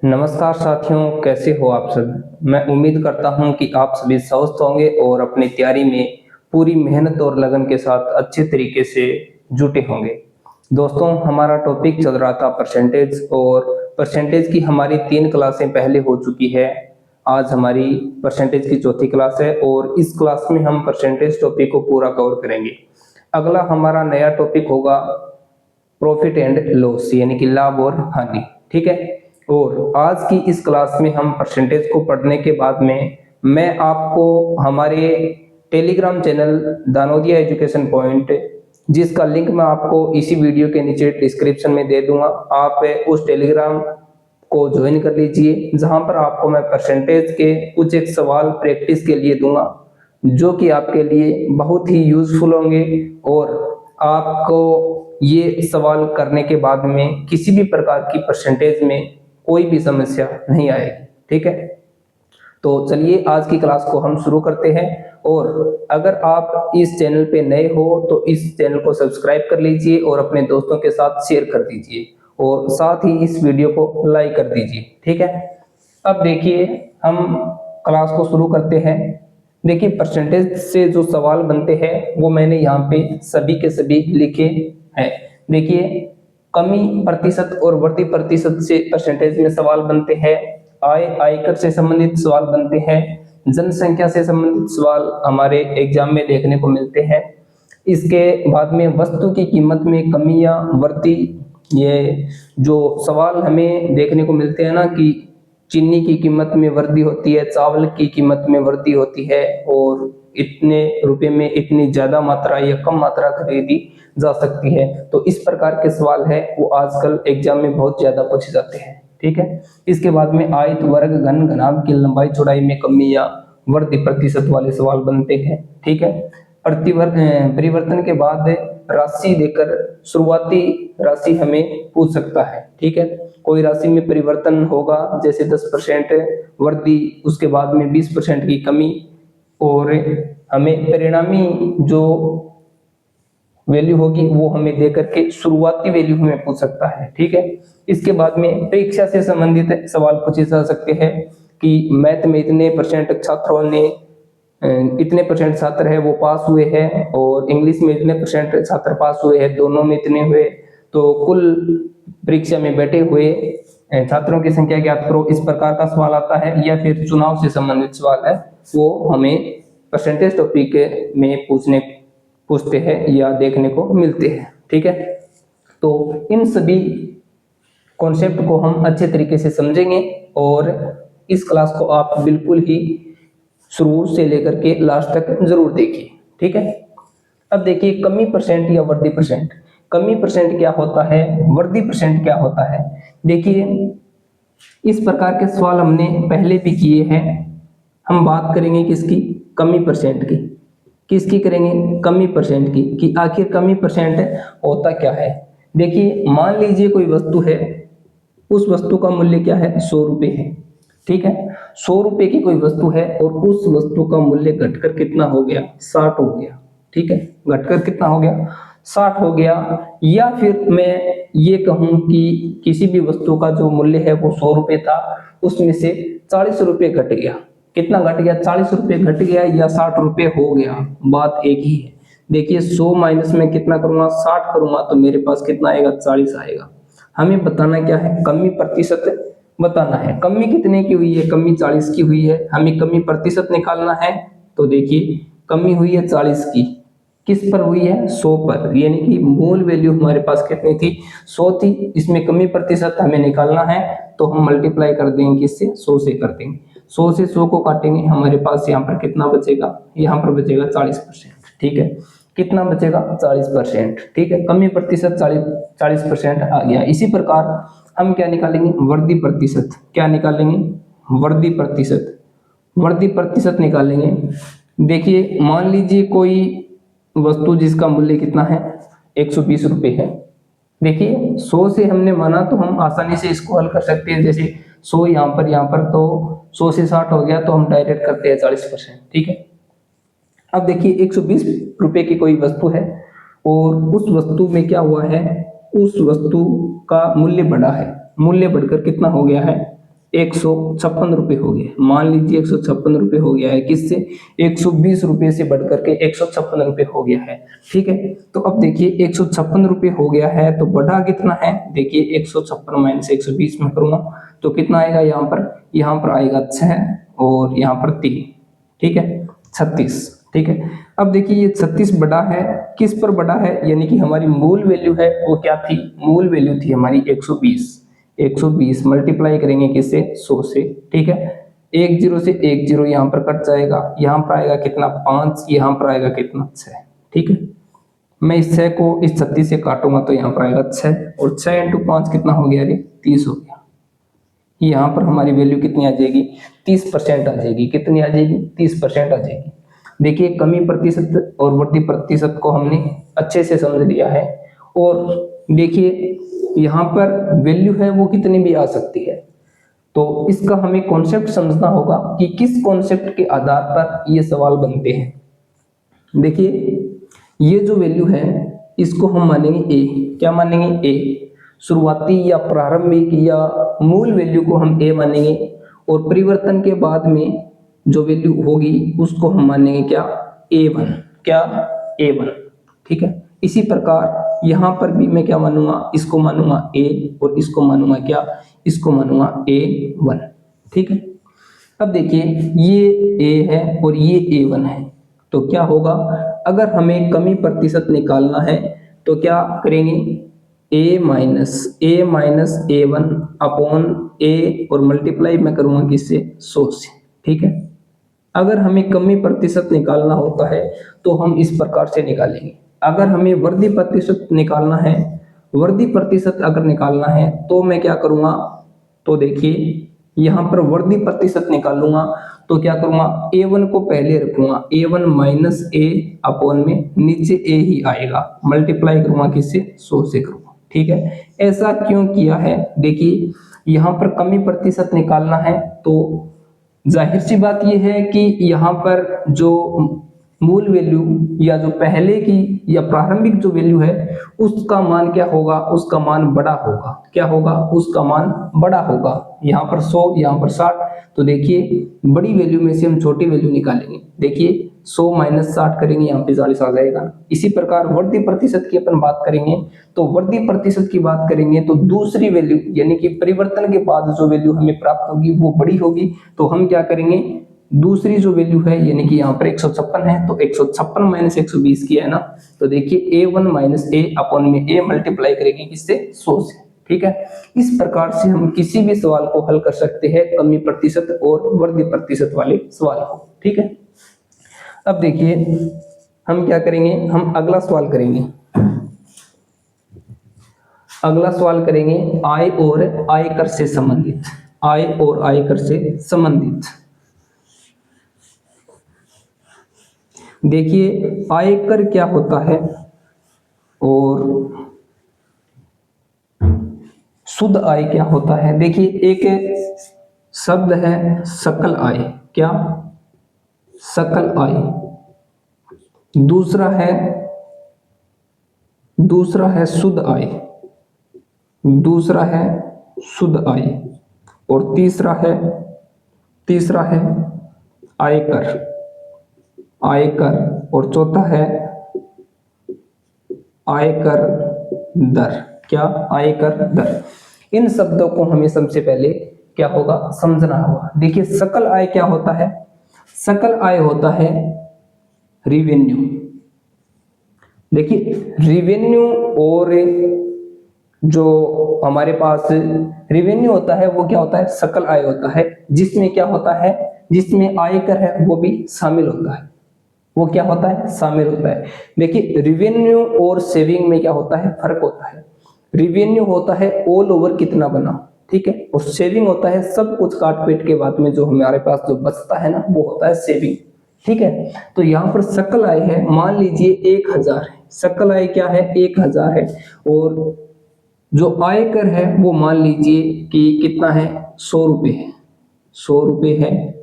नमस्कार साथियों, कैसे हो आप सब। मैं उम्मीद करता हूं कि आप सभी स्वस्थ होंगे और अपनी तैयारी में पूरी मेहनत और लगन के साथ अच्छे तरीके से जुटे होंगे। दोस्तों, हमारा टॉपिक चल रहा था परसेंटेज, और परसेंटेज की हमारी 3 क्लासें पहले हो चुकी है। आज हमारी परसेंटेज की चौथी क्लास है और इस क्लास में हम परसेंटेज टॉपिक को पूरा कवर करेंगे। अगला हमारा नया टॉपिक होगा प्रॉफिट एंड लॉस, यानी कि लाभ और हानि। ठीक है। और आज की इस क्लास में हम परसेंटेज को पढ़ने के बाद में मैं आपको हमारे Telegram channel Danodiya education point, जिसका लिंक मैं आपको इसी वीडियो के नीचे डिस्क्रिप्शन में दे दूंगा, आप उस टेलीग्राम को ज्वाइन कर लीजिए, जहां पर आपको मैं परसेंटेज के कुछ एक सवाल प्रैक्टिस के लिए दूंगा, जो कि आपके लिए बहुत ही यूजफुल होंगे और आपको ये सवाल करने के बाद में किसी भी प्रकार की परसेंटेज में कोई भी समस्या नहीं आएगी। ठीक है। तो चलिए आज की क्लास को हम शुरू करते हैं। और अगर आप इस चैनल पे नए हो तो इस चैनल को सब्सक्राइब कर लीजिए और अपने दोस्तों के साथ शेयर कर दीजिए और साथ ही इस वीडियो को लाइक कर दीजिए। ठीक है। अब देखिए, हम क्लास को शुरू करते हैं। देखिए, परसेंटेज से जो सवाल बनते हैं वो मैंने यहाँ पे सभी के सभी लिखे हैं। देखिए, कमी प्रतिशत और वृद्धि प्रतिशत से परसेंटेज में सवाल बनते हैं। आयकर से संबंधित सवाल बनते हैं। जनसंख्या से संबंधित सवाल हमारे एग्जाम में देखने को मिलते हैं। इसके बाद में वस्तु की कीमत में कमी या वृद्धि, ये जो सवाल हमें देखने को मिलते हैं ना, कि चीनी की कीमत में वृद्धि होती है, चावल की कीमत में वृद्धि होती है और इतने रुपए में इतनी ज्यादा मात्रा या कम मात्रा खरीदी जा सकती है। तो इस प्रकार के सवाल है वो आजकल एग्जाम में बहुत ज्यादा पूछे जाते हैं। ठीक है। इसके बाद में आयत, वर्ग, घन, घनाभ की लंबाई चौड़ाई में कमी या वृद्धि प्रतिशत वाले सवाल बनते हैं। ठीक है। परिवर्तन के बाद राशि देकर शुरुआती राशि हमें पूछ सकता है। ठीक है। कोई राशि में परिवर्तन होगा, जैसे 10% वृद्धि, उसके बाद में 20% की कमी, और हमें परिणामी जो वैल्यू होगी वो हमें दे करके शुरुआती वैल्यू हमें पूछ सकता है। ठीक है। इसके बाद में परीक्षा से संबंधित सवाल पूछे जा सकते हैं कि मैथ में इतने परसेंट छात्रों ने, इतने परसेंट छात्र है वो पास हुए हैं, और इंग्लिश में इतने परसेंट छात्र पास हुए हैं, दोनों में इतने हुए, तो कुल परीक्षा में बैठे हुए छात्रों की संख्या ज्ञात करो। इस प्रकार का सवाल आता है। या फिर चुनाव से संबंधित सवाल है, वो हमें परसेंटेज टॉपिक में पूछते हैं या देखने को मिलते हैं। ठीक है। तो इन सभी कॉन्सेप्ट को हम अच्छे तरीके से समझेंगे और इस क्लास को आप बिल्कुल ही शुरू से लेकर के लास्ट तक जरूर देखिए। ठीक है। अब देखिए, कमी परसेंट या वृद्धि परसेंट। कमी परसेंट क्या होता है, वृद्धि परसेंट क्या होता है। देखिए, इस प्रकार के सवाल हमने पहले भी किए हैं। हम बात करेंगे किसकी, कमी परसेंट की। किसकी करेंगे, कमी परसेंट की, कि आखिर कमी परसेंट होता क्या है। देखिए, मान लीजिए कोई वस्तु है, उस वस्तु का मूल्य क्या है, 100 रुपये है। ठीक है। 100 रुपये की कोई वस्तु है और उस वस्तु का मूल्य घटकर कितना हो गया, 60 हो गया। ठीक है। घटकर कितना हो गया, 60 हो गया। या फिर मैं ये कहूं कि किसी भी वस्तु का जो मूल्य है वो 100 रुपये था, उसमें से 40 रुपये घट गया। कितना घट गया, 40 रुपये घट गया या 60 रुपये हो गया, बात एक ही है। देखिए, 100 माइनस में कितना करूंगा, 60 करूंगा, तो मेरे पास कितना आएगा, 40 आएगा। हमें बताना क्या है, कमी प्रतिशत बताना है। कमी कितने की हुई है, कमी 40 की हुई है। हमें कमी प्रतिशत निकालना है। तो देखिए, कमी हुई है 40 की, किस पर हुई है, 100 पर, यानी कि मूल वैल्यू हमारे पास कितनी थी, 100 थी। इसमें कमी प्रतिशत हमें निकालना है, तो हम मल्टीप्लाई कर देंगे किससे, 100 से कर देंगे। 100 से 100 को काटेंगे, हमारे पास यहाँ पर कितना बचेगा, यहाँ पर बचेगा 40%। ठीक है। कितना बचेगा, 40%। ठीक है। कमी प्रतिशत 40% आ गया। इसी प्रकार हम क्या निकालेंगे, वृद्धि प्रतिशत। क्या निकालेंगे, वृद्धि प्रतिशत। वृद्धि प्रतिशत निकालेंगे। देखिए, मान लीजिए कोई वस्तु जिसका मूल्य कितना है, 120 रुपये है। देखिए, 100 से हमने माना तो हम आसानी से इसको हल कर सकते हैं। जैसे 100 यहाँ पर, तो 100 से 60 हो गया, तो हम डायरेक्ट करते हैं 40%। ठीक है। अब देखिए, 120 रुपये की कोई वस्तु है और उस वस्तु में क्या हुआ है, उस वस्तु का मूल्य बढ़ा है। मूल्य बढ़कर कितना हो गया है, 156 रुपये हो गया। मान लीजिए 156 रुपये हो गया है, किससे? 120 रुपये से बढ़कर के 156 रुपये हो गया है। ठीक है, तो अब देखिए 156 रुपये हो गया है तो बढ़ा कितना है? देखिए 156 माइनस 120 में करूंगा तो कितना आएगा? यहाँ पर आएगा 6 और यहाँ पर 3, ठीक है, 36। ठीक है, अब देखिए ये 36 बड़ा है, किस पर बड़ा है? यानी कि हमारी मूल वैल्यू है वो क्या थी? मूल वैल्यू थी हमारी 120। 120 मल्टीप्लाई करेंगे किससे? 100 से। ठीक है, 1 0 से 1 0 यहाँ पर कट जाएगा, यहाँ पर आएगा कितना? 5, यहाँ पर आएगा कितना? 6। ठीक है, मैं इस 6 को इस 36 से काटूंगा तो यहाँ पर आएगा 6 और 6 × 5 कितना हो गया? अरे 30 हो गया। यहाँ पर हमारी वैल्यू कितनी आ जाएगी? 30% आ जाएगी। कितनी आ जाएगी? 30% आ जाएगी। देखिए कमी प्रतिशत और वृद्धि प्रतिशत को हमने अच्छे से समझ लिया है और देखिए यहाँ पर वैल्यू है वो कितनी भी आ सकती है, तो इसका हमें कॉन्सेप्ट समझना होगा कि किस कॉन्सेप्ट के आधार पर ये सवाल बनते हैं। देखिए ये जो वैल्यू है इसको हम मानेंगे ए। क्या मानेंगे? ए। शुरुआती या प्रारंभिक या मूल वैल्यू को हम ए मानेंगे और परिवर्तन के बाद में जो वैल्यू होगी उसको हम मानेंगे क्या? A1। क्या? A1। ठीक है, इसी प्रकार यहाँ पर भी मैं क्या मानूंगा? इसको मानूंगा A और इसको मानूंगा क्या? इसको मानूंगा A1। ठीक है, अब देखिए ये A है और ये A1 है, तो क्या होगा? अगर हमें कमी प्रतिशत निकालना है तो क्या करेंगे? A minus A1 upon A और मल्टीप्लाई मैं करूंगा किससे? 100 से। ठीक है, अगर हमें कमी प्रतिशत निकालना होता है तो हम इस प्रकार से निकालेंगे। अगर हमें वृद्धि प्रतिशत निकालना है, वृद्धि प्रतिशत अगर निकालना है तो मैं क्या करूंगा? तो देखिए यहाँ पर वृद्धि प्रतिशत निकालूंगा तो क्या करूंगा? A1 को पहले रखूंगा, A1 माइनस A अपॉन में नीचे A ही आएगा, मल्टीप्लाई करूंगा किससे? 100 से करूंगा। ठीक है, ऐसा क्यों किया है? देखिए यहाँ पर कमी प्रतिशत निकालना है तो जाहिर सी बात यह है कि यहाँ पर जो मूल वैल्यू या जो पहले की या प्रारंभिक जो वैल्यू है उसका मान क्या होगा? उसका मान बड़ा होगा। क्या होगा? उसका मान बड़ा होगा। यहाँ पर 100, यहाँ पर 60, तो देखिए बड़ी वैल्यू में से हम छोटी वैल्यू निकालेंगे। देखिए 100 माइनस 60 करेंगे, यहाँ पे 40 आ जाएगा। इसी प्रकार वृद्धि प्रतिशत की अपन बात करेंगे तो वृद्धि प्रतिशत की बात करेंगे तो दूसरी वैल्यू यानी कि परिवर्तन के बाद जो वैल्यू हमें प्राप्त होगी वो बड़ी होगी, तो हम क्या करेंगे? दूसरी जो वैल्यू है यानी कि यहाँ पर 156 है तो 156 माइनस 120 किया है ना, तो देखिए A1 माइनस A अपॉन में A मल्टीप्लाई करेंगे किससे? 100 से। ठीक है, इस प्रकार से हम किसी भी सवाल को हल कर सकते हैं, कमी प्रतिशत और वृद्धि प्रतिशत वाले सवाल को। ठीक है, अब देखिए हम क्या करेंगे? हम अगला सवाल करेंगे। अगला सवाल करेंगे आय और आयकर से संबंधित। आय और आयकर से संबंधित देखिए आयकर क्या होता है और शुद्ध आय क्या होता है। देखिए एक शब्द है सकल आय। क्या? सकल आय। दूसरा है शुद्ध आय। दूसरा है शुद्ध आय और तीसरा है आयकर। आयकर और चौथा है आयकर दर। क्या? आयकर दर। इन शब्दों को हमें सबसे पहले क्या होगा? समझना होगा। देखिए सकल आय क्या होता है? सकल आय होता है रिवेन्यू। देखिए रिवेन्यू और जो हमारे पास रिवेन्यू होता है वो क्या होता है? सकल आय होता है, जिसमें क्या होता है? जिसमें आयकर है वो भी शामिल होता है। वो क्या होता है? शामिल होता है। देखिए रिवेन्यू और सेविंग में क्या होता है? फर्क होता है। रिवेन्यू होता है ऑल ओवर कितना बना, ठीक है, और सेविंग होता है सब कुछ काट पीट के बाद में जो हमारे पास जो बचता है ना वो होता है सेविंग। ठीक है, तो यहाँ पर सकल आय है, मान लीजिए 1000 है। सकल आय क्या है? 1000 है और जो आयकर है वो मान लीजिए कि कितना है? 100 रुपये है। 100 रुपये है।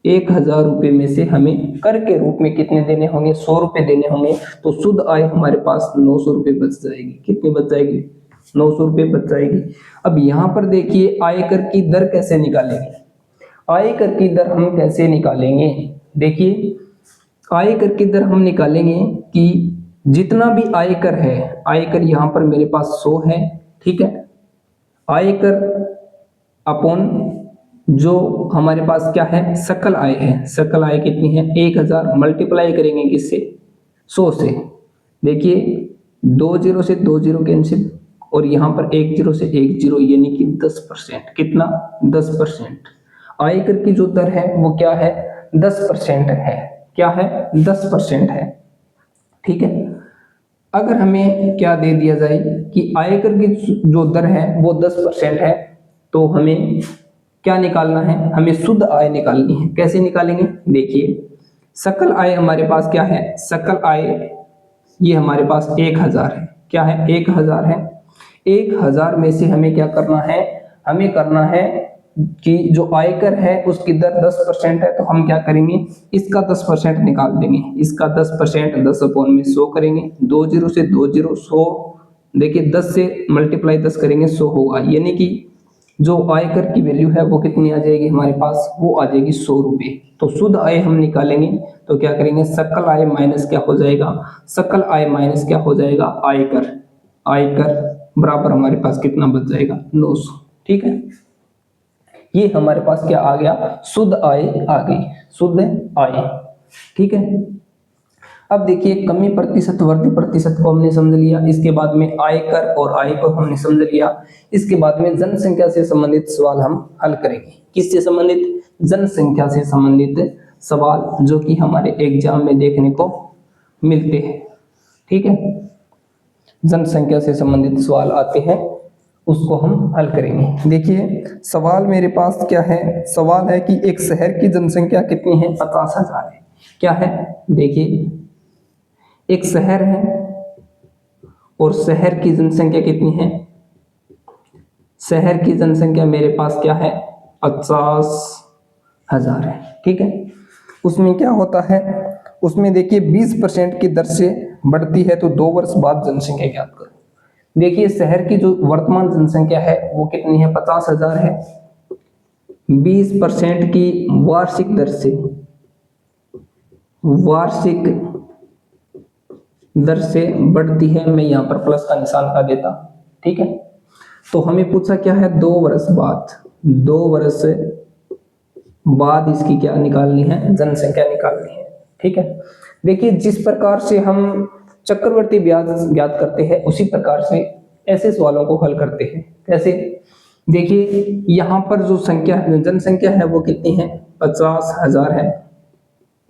1000 रुपये में से हमें कर के रूप में कितने देने होंगे? 100 रुपये देने होंगे, तो शुद्ध आय हमारे पास 900 रुपये बच जाएगी। कितनी बच जाएगी? 900 रुपये बच जाएगी। अब यहाँ पर देखिए आयकर की दर कैसे निकालेंगे, आयकर की दर हम कैसे निकालेंगे, देखिए आयकर की दर हम निकालेंगे कि जितना भी आयकर है, आयकर यहाँ पर मेरे पास 100 है, ठीक है, आयकर अपॉन जो हमारे पास क्या है सकल आय है, सकल आय कितनी है 1000, मल्टीप्लाई करेंगे किससे 100 से, देखिए 2 जीरो से 2 जीरो कैंसिल और यहाँ पर 1 जीरो से 1 जीरो यानी कि 10%, कितना 10%। आयकर की जो दर है वो क्या है 10% है, क्या है 10% है, ठीक है। अगर हमें क्या दे दिया जाए कि आयकर की जो दर है वो 10% है, तो हमें क्या निकालना है, हमें शुद्ध आय निकालनी है। कैसे निकालेंगे, देखिए सकल आय हमारे पास क्या है, सकल आय ये हमारे पास 1000 है, क्या है 1000 है। 1000 में से हमें क्या करना है, हमें करना है कि जो आयकर है उसकी दर 10% है, तो हम क्या करेंगे इसका 10% निकाल देंगे, इसका 10% 10/100 करेंगे, 2 जीरो से 2 जीरो 100, देखिए 10 से मल्टीप्लाई 10 करेंगे 100 होगा, यानी कि जो आयकर की वैल्यू है वो कितनी आ जाएगी हमारे पास, वो आ जाएगी 100 रुपये। तो शुद्ध आय हम निकालेंगे तो क्या करेंगे सकल आय माइनस क्या हो जाएगा, सकल आय माइनस क्या हो जाएगा आयकर, आयकर बराबर हमारे पास कितना बच जाएगा 900, ठीक है। ये हमारे पास क्या आ गया, शुद्ध आय आ गई, शुद्ध आय, ठीक है। अब देखिए कमी प्रतिशत वृद्धि प्रतिशत को हमने समझ लिया, इसके बाद में आयकर और आय को हमने समझ लिया, इसके बाद में जनसंख्या से संबंधित सवाल हम हल करेंगे। किससे संबंधित, जनसंख्या से संबंधित सवाल जो कि हमारे एग्जाम में देखने को मिलते हैं, ठीक है। जनसंख्या से संबंधित सवाल आते हैं उसको हम हल करेंगे। देखिए सवाल मेरे पास क्या है, सवाल है कि एक शहर की जनसंख्या कितनी है 50,000 है, क्या है, देखिए एक शहर है और शहर की जनसंख्या कितनी है, शहर की जनसंख्या मेरे पास क्या है 50,000 है, ठीक है। उसमें क्या होता है, उसमें देखिए 20% की दर से बढ़ती है, तो 2 वर्ष बाद जनसंख्या ज्ञात करो। देखिए शहर की जो वर्तमान जनसंख्या है वो कितनी है 50,000 है, 20% की वार्षिक दर से, वार्षिक दर से बढ़ती है, मैं यहाँ पर प्लस का निशान लगा देता, ठीक है। तो हमें पूछा क्या है 2 वर्ष बाद, 2 वर्ष बाद इसकी क्या निकालनी है, जनसंख्या निकालनी है, ठीक है। देखिए जिस प्रकार से हम चक्रवर्ती ब्याज ज्ञात करते हैं उसी प्रकार से ऐसे सवालों को हल करते हैं। कैसे, देखिए यहाँ पर जो संख्या जनसंख्या है वो कितनी है 50,000 है,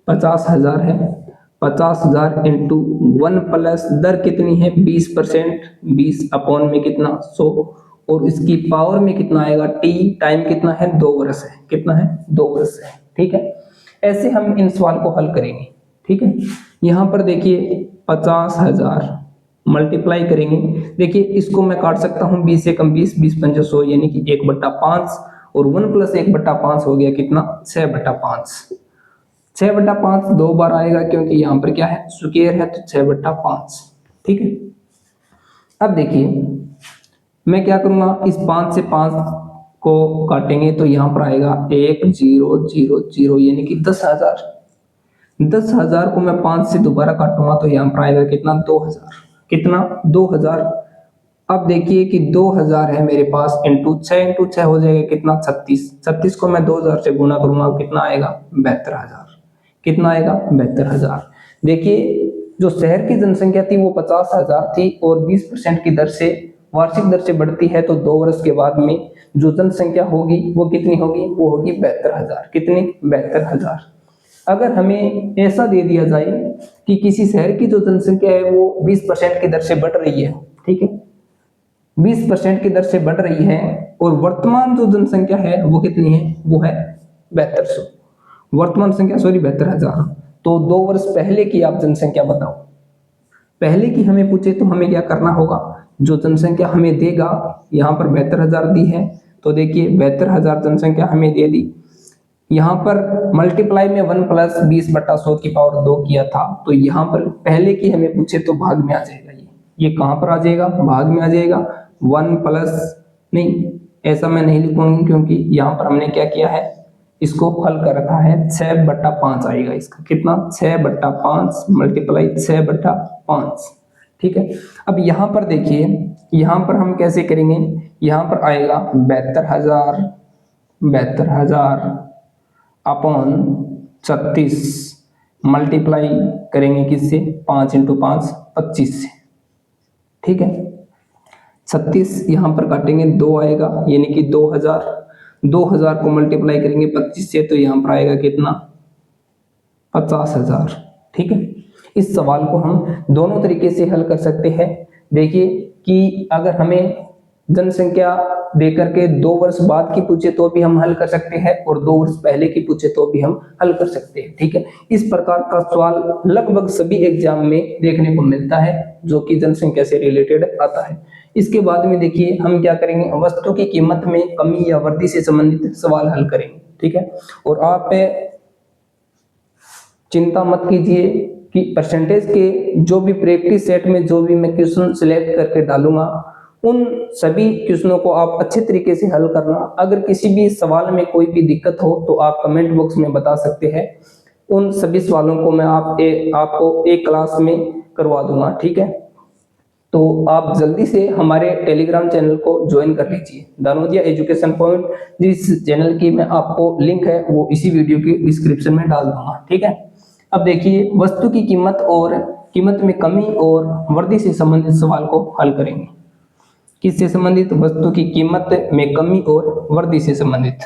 50,000 है, 50,000 इंटू 1 प्लस दर कितनी है 20%, 20 अपॉन में कितना 100 और इसकी पावर में कितना आएगा टी, टाइम कितना है 2 वर्ष है, कितना है 2 वर्ष है, ठीक है। ऐसे हम इन सवाल को हल करेंगे, ठीक है। यहाँ पर देखिए 50,000 मल्टीप्लाई करेंगे, देखिए इसको मैं काट सकता हूँ 20 से कम 20, 20 पंजे 100 यानी कि 1/5 और 1 प्लस 1/5 हो गया कितना 6/5, 6/5 2 बार आएगा क्योंकि यहाँ पर क्या है स्क्वायर है, तो 6/5, ठीक है। अब देखिए मैं क्या करूंगा, इस 5 से 5 को काटेंगे तो यहाँ पर आएगा 1 0 0 0 यानी कि 10,000, 10,000 को मैं 5 से दोबारा काटूंगा तो यहाँ पर आएगा कितना 2,000, कितना 2,000। अब देखिए कि 2,000 है मेरे पास, इंटू 6 हो जाएगा कितना 36, 36 को मैं 2,000 से गुना करूंगा कितना आएगा 72,000, कितना आएगा 72,000। देखिए जो शहर की जनसंख्या थी वो 50,000 थी और 20% की दर से वार्षिक दर से बढ़ती है, तो 2 वर्ष के बाद में जो जनसंख्या होगी वो कितनी होगी, वो होगी 72,000, कितनी 72,000। अगर हमें ऐसा दे दिया जाए कि किसी शहर की जो जनसंख्या है वो 20% की दर से बढ़ रही है, ठीक है, 20% की दर से बढ़ रही है और वर्तमान जो जनसंख्या है वो कितनी है, वो है 7200, वर्तमान संख्या 72,000, तो 2 वर्ष पहले की आप जनसंख्या बताओ। पहले की हमें पूछे तो हमें क्या करना होगा, जो जनसंख्या हमें देगा यहाँ पर 72,000 दी है, तो देखिए 72,000 जनसंख्या हमें दे दी, यहाँ पर मल्टीप्लाई में 1 प्लस 20/100 की पावर 2 किया था, तो यहाँ पर पहले की हमें पूछे तो भाग में आ जाएगा, ये कहाँ पर आ जाएगा, भाग में आ जाएगा, 1 प्लस, नहीं ऐसा मैं नहीं लिखूंगी क्योंकि यहाँ पर हमने क्या किया है, इसको हल कर रखा है, 6/5 आएगा इसका, कितना 6/5 मल्टीप्लाई 6/5, ठीक है। अब यहाँ पर देखिए, यहाँ पर हम कैसे करेंगे, यहाँ पर आएगा 72,000 अपॉन 36 मल्टीप्लाई करेंगे किससे, 5 × 5 25 से, ठीक है। 36 यहाँ पर काटेंगे 2 आएगा, यानी कि 2000 को मल्टीप्लाई करेंगे 25 से तो यहाँ पर आएगा कितना, 50,000, ठीक है। इस सवाल को हम दोनों तरीके से हल कर सकते हैं। देखिए कि अगर हमें जनसंख्या देकर के 2 वर्ष बाद की पूछे तो भी हम हल कर सकते हैं, और 2 वर्ष पहले की पूछे तो भी हम हल कर सकते हैं, ठीक है। इस प्रकार का सवाल लगभग सभी एग्जाम में देखने को मिलता है जो कि जनसंख्या से रिलेटेड आता है। इसके बाद में देखिए हम क्या करेंगे, वस्तु की कीमत में कमी या वृद्धि से संबंधित सवाल हल करेंगे, ठीक है। और आप चिंता मत कीजिए कि परसेंटेज के जो भी प्रैक्टिस सेट में जो भी मैं क्वेश्चन सिलेक्ट करके डालूंगा, उन सभी क्वेश्चनों को आप अच्छे तरीके से हल करना। अगर किसी भी सवाल में कोई भी दिक्कत हो तो आप कमेंट बॉक्स में बता सकते हैं, उन सभी सवालों को मैं आपको एक क्लास में करवा दूंगा, ठीक है। तो आप जल्दी से हमारे टेलीग्राम चैनल को ज्वाइन कर लीजिए, दानोदिया एजुकेशन पॉइंट। जिस चैनल की मैं आपको लिंक है वो इसी वीडियो की डिस्क्रिप्शन में डाल दूंगा, ठीक है। अब देखिए वस्तु की कीमत में कमी और वृद्धि से संबंधित सवाल को हल करेंगे। किससे संबंधित, वस्तु की कीमत में कमी और वृद्धि से संबंधित,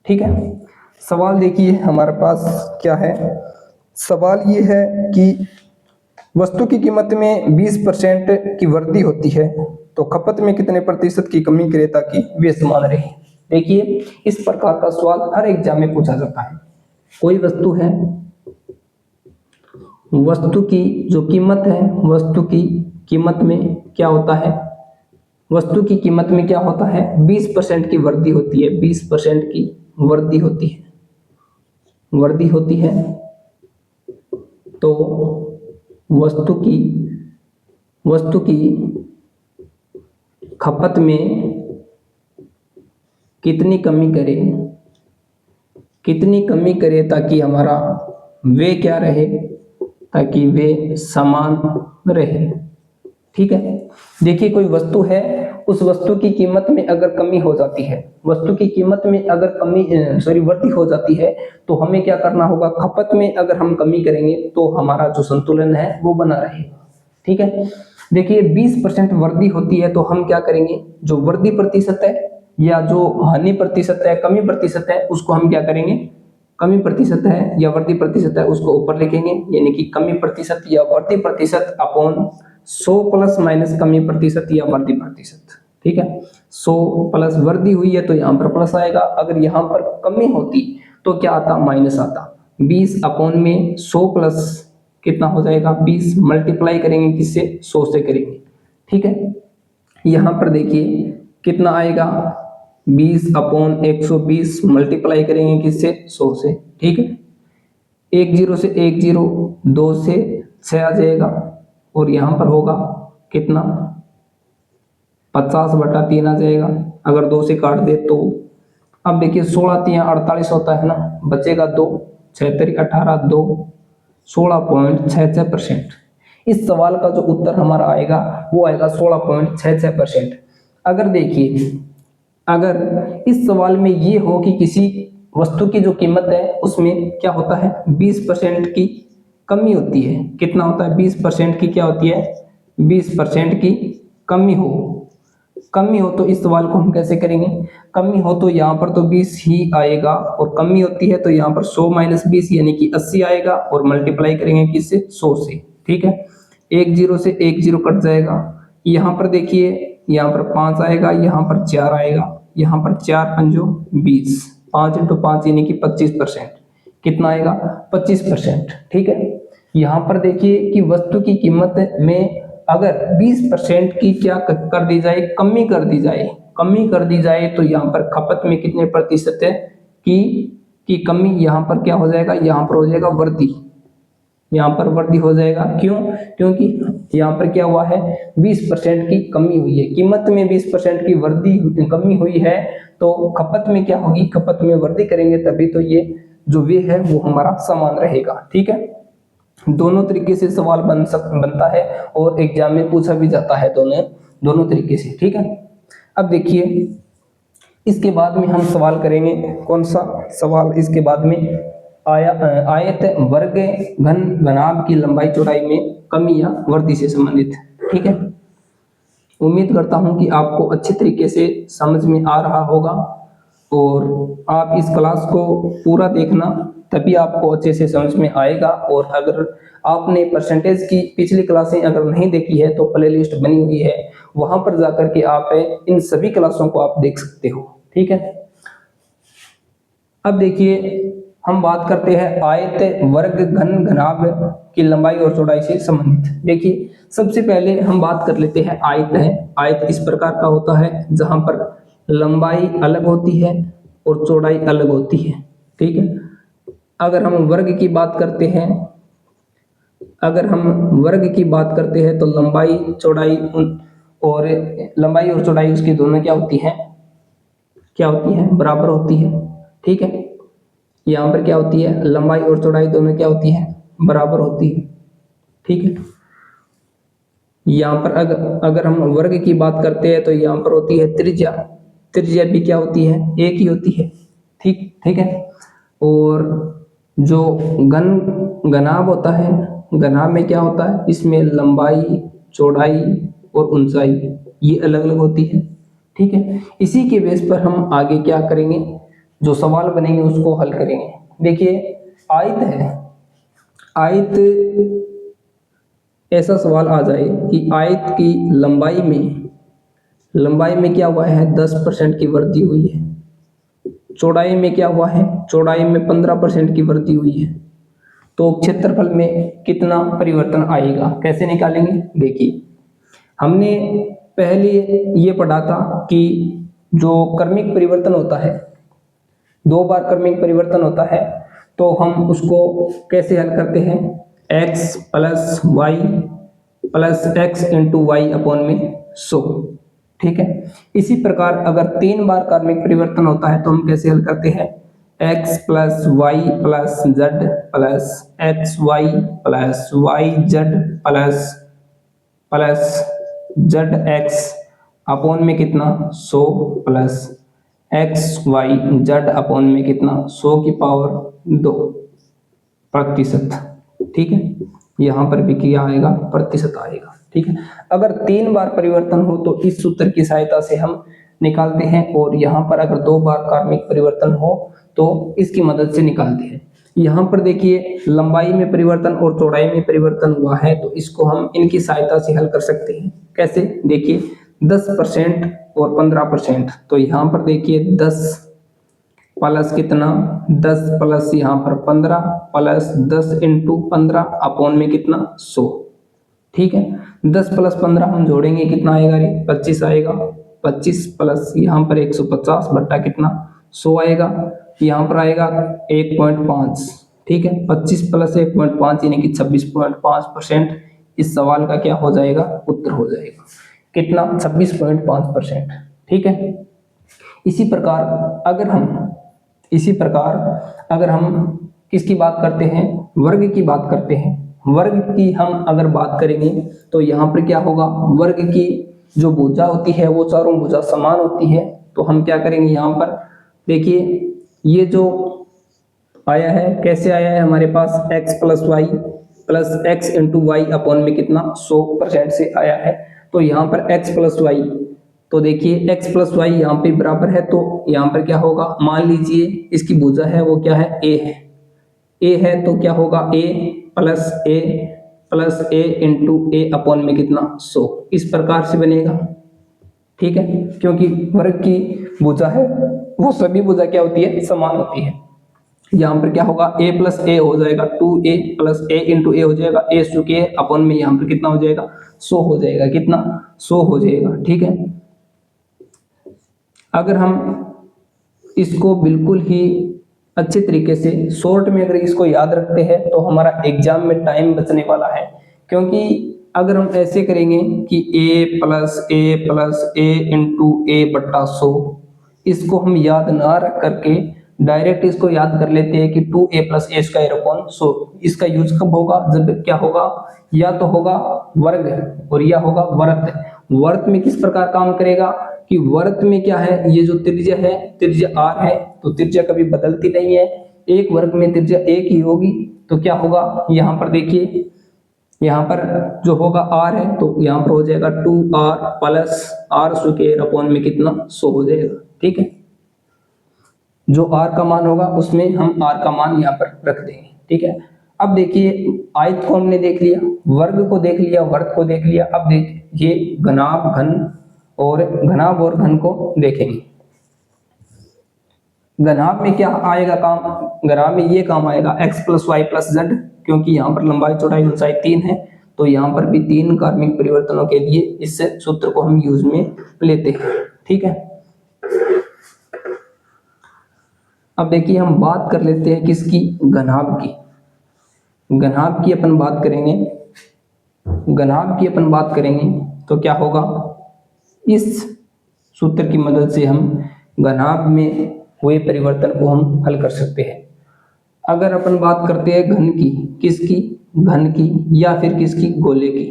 ठीक है। सवाल देखिए हमारे पास क्या है, सवाल ये है कि वस्तु की कीमत में 20% की वृद्धि होती है तो खपत में कितने प्रतिशत की कमी करे ताकि वे समान रहे। देखिए इस प्रकार का सवाल हर एग्जाम में पूछा जाता है। कोई वस्तु है, वस्तु की जो कीमत है, वस्तु की कीमत में क्या होता है, वस्तु की कीमत में क्या होता है, 20% की वृद्धि होती है, 20% की वृद्धि होती है तो वस्तु की खपत में कितनी कमी करे ताकि हमारा वे क्या रहे, ताकि वे समान रहे, ठीक है। देखिए कोई वस्तु है, उस वस्तु की कीमत में अगर कमी हो जाती है, वस्तु की कीमत में अगर वृद्धि हो जाती है तो हमें क्या करना होगा, खपत में अगर हम कमी करेंगे तो हमारा जो संतुलन है वो बना रहेगा, ठीक है। देखिए 20% वृद्धि होती है तो हम क्या करेंगे, जो वृद्धि प्रतिशत है या जो हानि प्रतिशत है, कमी प्रतिशत है, उसको हम क्या करेंगे, कमी प्रतिशत है या वृद्धि प्रतिशत है उसको ऊपर लिखेंगे, यानी कि कमी प्रतिशत या वृद्धि प्रतिशत अपॉन 100 प्लस माइनस कमी प्रतिशत या वृद्धि प्रतिशत, ठीक है। 100 प्लस वृद्धि हुई है तो यहाँ पर प्लस आएगा, अगर यहाँ पर कमी होती तो क्या आता, माइनस आता। 20 अपॉन में 100 प्लस कितना हो जाएगा, 20 मल्टीप्लाई करेंगे किससे, 100 से करेंगे, ठीक है। यहाँ पर देखिए कितना आएगा, 20 अपॉन 120 मल्टीप्लाई करेंगे किससे, 100 से, ठीक है। 1 0 से 1 0, 2 से 6 आ जाएगा और यहाँ पर होगा कितना, 50/3 आ जाएगा, अगर 2 से काट दे तो। अब देखिए 16 3 48 होता है ना, बचेगा 2, 6 3 18, 2 16.66%। इस सवाल का जो उत्तर हमारा आएगा वो आएगा 16.66%। अगर देखिए, अगर इस सवाल में ये हो कि किसी वस्तु की जो कीमत है उसमें क्या होता है, 20% की कमी होती है, कितना होता है, 20% की क्या होती है, 20% की कमी हो तो इस सवाल को हम कैसे करेंगे, कमी हो तो यहाँ पर तो 20 ही आएगा, और कमी होती है तो यहाँ पर 100 माइनस 20 यानी कि 80 आएगा, और मल्टीप्लाई करेंगे किससे, 100 से, ठीक है। 1 0 से 1 0 कट जाएगा, यहाँ पर देखिए यहाँ पर 5 आएगा, यहाँ पर 4 आएगा, यहाँ पर 4 5 20, 5 × 5 यानी कि 25%, कितना आएगा, 25%, ठीक है। यहाँ पर देखिए कि वस्तु की कीमत में अगर 20% की क्या कर दी जाए, कमी कर दी जाए तो यहाँ पर खपत में कितने प्रतिशत है की कमी, यहाँ पर क्या हो जाएगा, यहाँ पर हो जाएगा वृद्धि, यहाँ पर वृद्धि हो जाएगा। क्यों? क्योंकि यहाँ पर क्या हुआ है, 20% की कमी हुई है, कीमत में 20% की वृद्धि कमी हुई है, तो खपत में क्या होगी, खपत में वृद्धि करेंगे तभी तो ये जो वे है वो हमारा समान रहेगा। ठीक है, दोनों तरीके से सवाल बनता है और एग्जाम में पूछा भी जाता है दोनों तरीके से। ठीक है, अब देखिए इसके बाद में हम सवाल करेंगे, कौन सा सवाल इसके बाद में, आयत वर्ग घन घनाभ की लंबाई चौड़ाई में कमी या वृद्धि से संबंधित। ठीक है, उम्मीद करता हूं कि आपको अच्छे तरीके से समझ में आ रहा होगा और आप इस क्लास को पूरा देखना, तभी आपको अच्छे से समझ में आएगा। और अगर आपने परसेंटेज की पिछली क्लासें अगर नहीं देखी है तो प्ले लिस्ट बनी हुई है, वहां पर जाकर के आप इन सभी क्लासों को आप देख सकते हो। ठीक है, अब देखिए हम बात करते हैं आयत वर्ग घन घनाभ की लंबाई और चौड़ाई से संबंधित। देखिए सबसे पहले हम बात कर लेते हैं आयत है। आयत इस प्रकार का होता है जहां पर लंबाई अलग होती है और चौड़ाई अलग होती है। ठीक है, अगर हम वर्ग की बात करते हैं, अगर हम वर्ग की बात करते हैं तो लंबाई और चौड़ाई उसकी दोनों क्या होती है, बराबर होती है। ठीक है, यहाँ पर क्या होती है, लंबाई और चौड़ाई दोनों क्या होती है, बराबर होती है। ठीक है, यहाँ पर अगर हम वर्ग की बात करते हैं तो यहाँ पर होती है त्रिज्या, त्रिज्या भी क्या होती है, एक ही होती है। ठीक है, और जो घनाभ होता है, घनाभ में क्या होता है, इसमें लंबाई चौड़ाई और ऊंचाई ये अलग अलग होती है। ठीक है, इसी के बेस पर हम आगे क्या करेंगे, जो सवाल बनेंगे उसको हल करेंगे। देखिए आयत है, आयत ऐसा सवाल आ जाए कि आयत की लंबाई में क्या हुआ है, 10% की वृद्धि हुई है, चौड़ाई में क्या हुआ है, चौड़ाई में 15% की वृद्धि हुई है, तो क्षेत्रफल में कितना परिवर्तन आएगा, कैसे निकालेंगे। देखिए हमने पहले ये पढ़ा था कि जो क्रमिक परिवर्तन होता है, 2 बार क्रमिक परिवर्तन होता है, तो हम उसको कैसे हल करते हैं, x plus y plus x into y upon में 100। ठीक है, इसी प्रकार अगर 3 बार क्रमिक परिवर्तन होता है तो हम कैसे हल करते हैं, x plus y plus z plus x y plus y z plus z x upon में कितना 100 plus x y z upon में कितना 100 की पावर 2 प्रतिशत। ठीक है, यहाँ पर भी क्या आएगा, प्रतिशत आएगा। ठीक है, अगर 3 बार परिवर्तन हो तो इस सूत्र की सहायता से हम निकालते हैं, और यहाँ पर अगर 2 बार क्रमिक परिवर्तन हो तो इसकी मदद से निकालते हैं। यहाँ पर देखिए लंबाई में परिवर्तन और चौड़ाई में परिवर्तन हुआ है, तो इसको हम इनकी सहायता से हल कर सकते हैं। कैसे, देखिए 10% और 15%, तो यहाँ पर देखिए 10 प्लस कितना, 10 प्लस यहाँ पर 15 प्लस 10 इंटू 15 अपॉन में कितना 100। ठीक है, 10 प्लस 15 हम जोड़ेंगे कितना आएगा, 25 आएगा, 25 प्लस यहाँ पर 150 बट्टा कितना 100 आएगा, यहाँ पर आएगा 1.5। ठीक है, 25 प्लस 1.5 यानी कि 26.5% इस सवाल का क्या हो जाएगा, उत्तर हो जाएगा, कितना 26.5%। ठीक है, इसी प्रकार अगर हम किसकी बात करते हैं, वर्ग की बात करते हैं, वर्ग की हम अगर बात करेंगे तो यहाँ पर क्या होगा, वर्ग की जो भुजा होती है वो चारों भुजा समान होती है, तो हम क्या करेंगे, यहाँ पर देखिए ये जो आया है कैसे आया है, हमारे पास x plus y plus x into y upon में कितना 100% से आया है, तो यहाँ पर x प्लस वाई, तो देखिए x प्लस वाई यहाँ पे बराबर है, तो यहाँ पर क्या होगा, मान लीजिए इसकी भुजा है वो क्या है, a है, तो क्या होगा a plus A into A upon में कितना 100, इस प्रकार से बनेगा। ठीक है, क्योंकि वर्ग की भुजा है वो सभी भुजा क्या होती है, समान होती है। यहाँ पर क्या होगा, a प्लस ए हो जाएगा 2a प्लस ए इंटू ए हो जाएगा, a चूंकि अपॉन में यहाँ पर कितना हो जाएगा, 100 हो जाएगा, कितना 100 हो जाएगा। ठीक है, अगर हम इसको बिल्कुल ही अच्छे तरीके से शॉर्ट में अगर इसको याद रखते हैं तो हमारा एग्जाम में टाइम बचने वाला है। क्योंकि अगर हम ऐसे करेंगे कि a इंटू ए बट्टा 100, इसको हम याद ना रख करके डायरेक्ट इसको याद कर लेते हैं कि 2a+a² 100। इसका यूज कब होगा? जब क्या होगा, या तो होगा वर्ग और या होगा वर्त। वर्त में किस प्रकार काम करेगा कि वर्त में क्या है, ये जो त्रिज्या है, त्रिज्या r है, तो त्रिज्या कभी बदलती नहीं है, एक वर्ग में त्रिज्या एक ही होगी। तो क्या होगा, यहाँ पर देखिए, यहाँ पर जो होगा r है तो यहाँ पर हो जाएगा 2r प्लस r² अपॉन में कितना 100 हो जाएगा। ठीक है, जो r का मान होगा उसमें हम r का मान यहाँ पर रख देंगे। ठीक है, अब देखिए आयत को हमने देख लिया, वर्ग को देख लिया, वर्त को देख लिया। अब देखिए घनाभ घन और घन को देखेंगे। घनाभ में क्या आएगा काम, घनाभ में ये काम आएगा x + y + z, क्योंकि यहाँ पर लंबाई चौड़ाई ऊंचाई 3 है, तो यहाँ पर भी 3 कार्मिक परिवर्तनों के लिए इस सूत्र को हम यूज में लेते हैं। ठीक है, अब देखिए हम बात कर लेते हैं किसकी, घनाभ की। घनाभ की अपन बात करेंगे, घनाभ की अपन बात करेंगे तो क्या होगा, इस सूत्र की मदद से हम घनाभ में हुए परिवर्तन को हम हल कर सकते हैं। अगर अपन बात करते हैं घन की, किसकी, घन की या फिर किसकी, गोले की,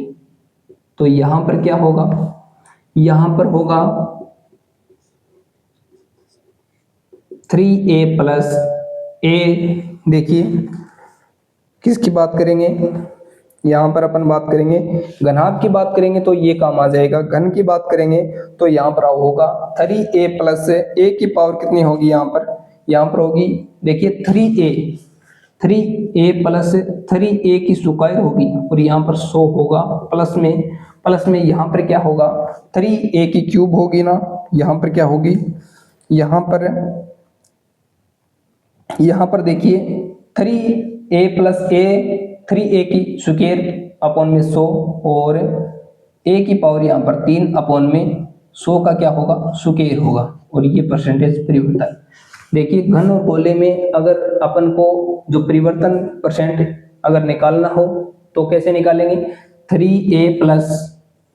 तो यहां पर क्या होगा, यहां पर होगा 3a + a। देखिए किसकी बात करेंगे, यहाँ पर अपन बात करेंगे घनाभ की बात करेंगे तो ये काम आ जाएगा। घन की बात करेंगे तो यहाँ पर होगा 3a + a की पावर कितनी होगी, यहाँ पर होगी देखिए 3a + 3a की स्क्वायर होगी, और यहाँ पर 100 होगा प्लस में यहाँ पर क्या होगा, 3a की क्यूब होगी ना, यहाँ पर क्या होगी, यहाँ पर देखिए 3a + a, 3a की स्क्वायर अपॉन में 100, और a की पावर यहाँ पर 3 अपॉन में 100 का क्या होगा, स्क्वायर होगा, और ये परसेंटेज परिवर्तन। देखिए घन और गोले में अगर अपन को जो परिवर्तन परसेंट अगर निकालना हो तो कैसे निकालेंगे, 3a +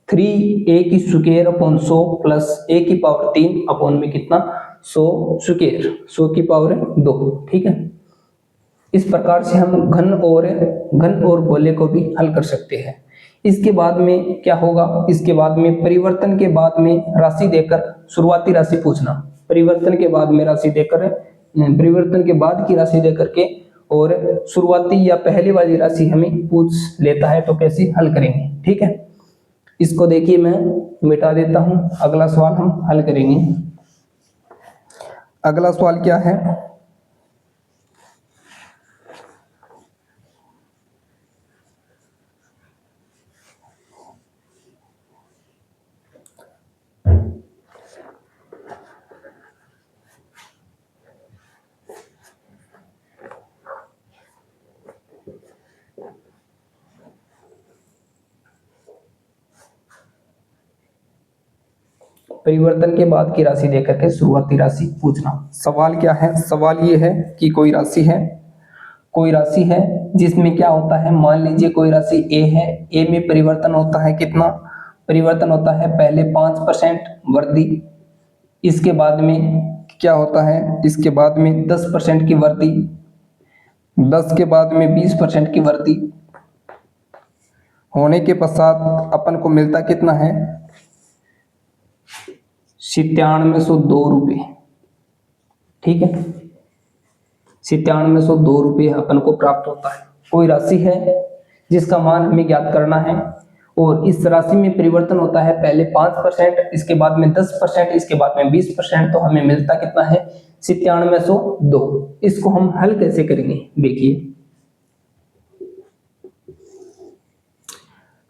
3a की स्क्वायर अपॉन 100 प्लस a की पावर 3 अपॉन में कितना 100 स्क्वायर, 100 की पावर 2। ठीक है, इस प्रकार से हम घन और गोले को भी हल कर सकते हैं। इसके बाद में क्या होगा, इसके बाद में परिवर्तन के बाद में राशि देकर शुरुआती राशि पूछना, परिवर्तन के बाद में राशि देकर, परिवर्तन के बाद की राशि देकर के और शुरुआती या पहली वाली राशि हमें पूछ लेता है तो कैसे हल करेंगे। ठीक है, इसको देखिए मैं मिटा देता हूं, अगला सवाल हम हल करेंगे। अगला सवाल क्या है, परिवर्तन के बाद की राशि देकर के शुरुआती राशि पूछना। सवाल क्या है, सवाल ये है कि कोई राशि है जिसमें क्या होता है, मान लीजिए कोई राशि a है, a में परिवर्तन होता है कितना, परिवर्तन होता है पहले 5% वृद्धि, इसके बाद में क्या होता है, इसके बाद में 10% की वृद्धि, 10 के बाद में 20% की वृद्धि होने के पश्चात अपन को मिलता कितना है, 9702 रुपये। ठीक है, 9702 रुपये अपन को प्राप्त होता है। कोई राशि है जिसका मान हमें ज्ञात करना है, और इस राशि में परिवर्तन होता है पहले 5%, इसके बाद में 10%, इसके बाद में 20%, तो हमें मिलता कितना है, 9702। इसको हम हल कैसे करेंगे, देखिए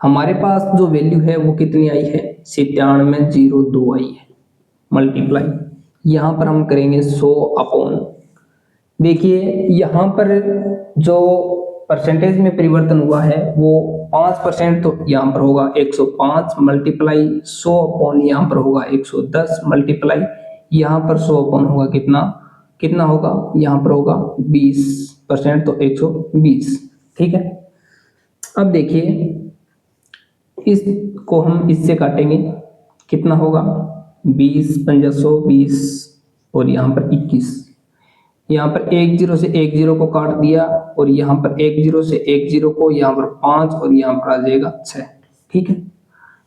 हमारे पास जो वैल्यू है वो कितनी आई है, 9702 आई है, मल्टीप्लाई यहाँ पर हम करेंगे 100 अपॉन, देखिए यहाँ पर जो परसेंटेज में परिवर्तन हुआ है वो 5%, तो यहाँ पर होगा 105 मल्टीप्लाई 100 अपॉन यहाँ पर होगा 110 मल्टीप्लाई यहाँ पर 100 अपॉन होगा कितना कितना होगा, यहाँ पर होगा 20%, तो 120। ठीक है, अब देखिए इसको हम इससे काटेंगे, कितना होगा 20 पंजा 120 और यहाँ पर 21। यहाँ पर एक जीरो से एक जीरो को काट दिया और यहाँ पर एक जीरो से एक जीरो को, यहाँ पर 5 और यहाँ पर आ जाएगा 6। ठीक है,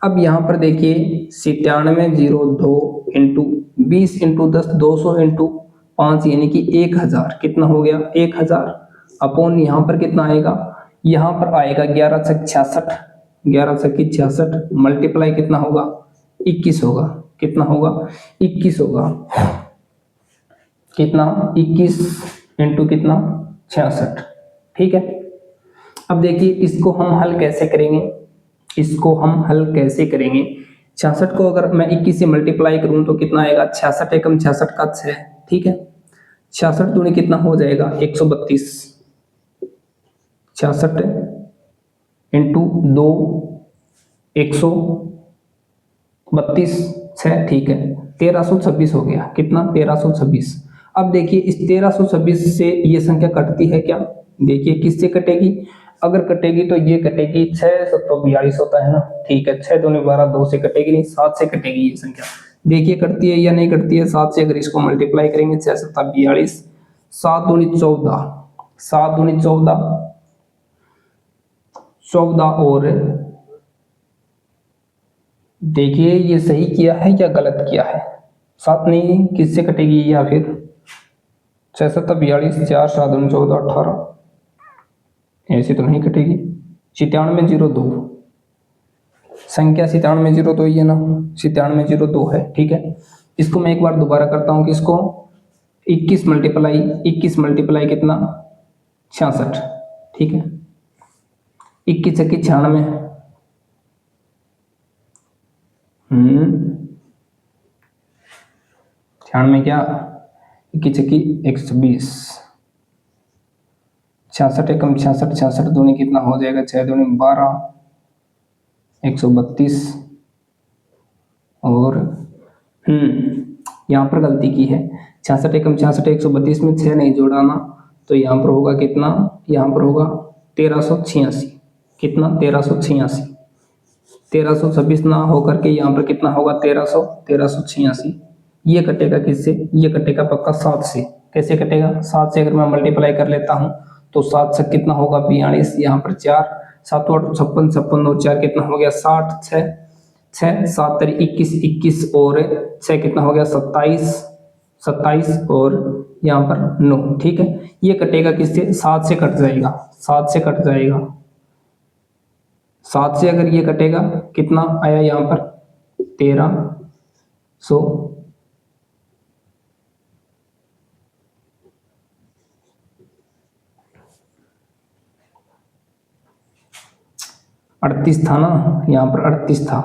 अब यहाँ पर देखिए 9702 इंटू 20 इंटू 10 200 इंटू 5 यानी कि 1000, कितना हो गया 1000 अपॉन यहाँ पर कितना आएगा, यहाँ पर आएगा 11 छक 66, 11 छक्की 66 मल्टीप्लाई कितना होगा 21 होगा, कितना होगा 21 होगा, कितना 21 इंटू कितना 66। ठीक है, अब देखिए इसको हम हल कैसे करेंगे, इसको हम हल कैसे करेंगे। 66 को अगर मैं 21 से मल्टीप्लाई करूं तो कितना आएगा, 66 एकम 66 का 6। ठीक है, 66 दूनी कितना हो जाएगा 132, 66 इंटू 2 132 6। ठीक है, 1326 हो गया, कितना 1326। अब देखिए इस 1326 से ये संख्या कटती है क्या, देखिए किससे कटेगी, अगर कटेगी तो ये कटेगी 6 तो 42 होता है ना। ठीक है, 6 दूनी 12, 2 से कटेगी नहीं, 7 से कटेगी ये संख्या। देखिए कटती है या नहीं कटती है, 7 से अगर इसको मल्टीप्लाई करेंगे 6 7 42, 7 दूनी 14, 7 दूनी 14, 14 और देखिए ये सही किया है या गलत किया है, 7 नहीं किससे कटेगी, या फिर 6 7 42, 4 7 14 18, ऐसे तो नहीं कटेगी। 9702 संख्या 9702 ही है ना, 9702 है। ठीक है, इसको मैं एक बार दोबारा करता हूँ कि इसको 21 मल्टीप्लाई कितना 66। ठीक है, 21 छक्की 96, 96 क्या 21 छक्की 120, 66 एकम 66, 66 दूनी कितना हो जाएगा 6 दूनी 12, 132 और यहाँ पर गलती की है, 66 एकम 66 132 में 6 नहीं जोड़ाना, तो यहाँ पर होगा कितना, यहाँ पर होगा 1386, कितना 1386, 1326 ना होकर के यहाँ पर कितना होगा 1386। ये कटेगा किससे, ये कटेगा पक्का 7 से। कैसे कटेगा, 7 से अगर मैं मल्टीप्लाई कर लेता हूँ तो 7 से कितना होगा 42, यहाँ पर 4 7 8 56, 56 और 4 कितना हो गया 60, 6 7 3 21, 21 और 6 कितना हो गया 27, 27 और यहाँ पर 9। ठीक है, ये कटेगा किससे, 7 से कट जाएगा, 7 से कट जाएगा, 7 से अगर ये कटेगा कितना आया यहाँ पर 1300। 38 था ना, यहाँ पर 38 था,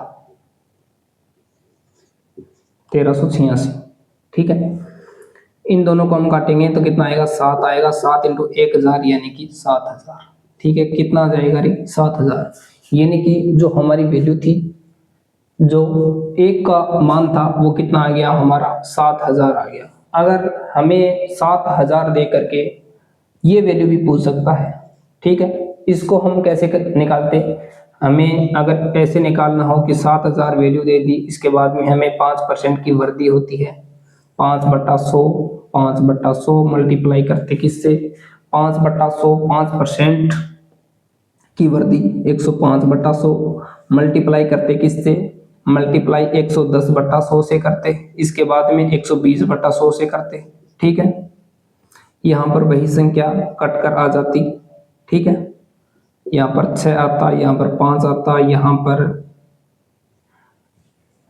1386। ठीक है, इन दोनों को हम काटेंगे तो कितना आएगा 7 आएगा, 7 इंटू 1000 यानी कि 7000। ठीक है, कितना आ जाएगा रे 7000, यानी कि जो हमारी वैल्यू थी, जो एक का मान था वो कितना आ गया हमारा 7000 आ गया। अगर हमें 7000 दे करके ये वैल्यू भी पूछ सकता है। ठीक है, इसको हम कैसे निकालते, हमें अगर ऐसे निकालना हो कि 7000 वैल्यू दे दी, इसके बाद में हमें 5% की वृद्धि होती है, 5/100, 5/100 मल्टीप्लाई करते किससे 5/100, 5% की वृद्धि 105/100 मल्टीप्लाई करते किससे, मल्टीप्लाई 110/100 से करते, इसके बाद में 120/100 से करते। ठीक है, यहाँ पर वही संख्या कट कर आ जाती। ठीक है, यहाँ पर 6 आता, यहाँ पर 5 आता, यहाँ पर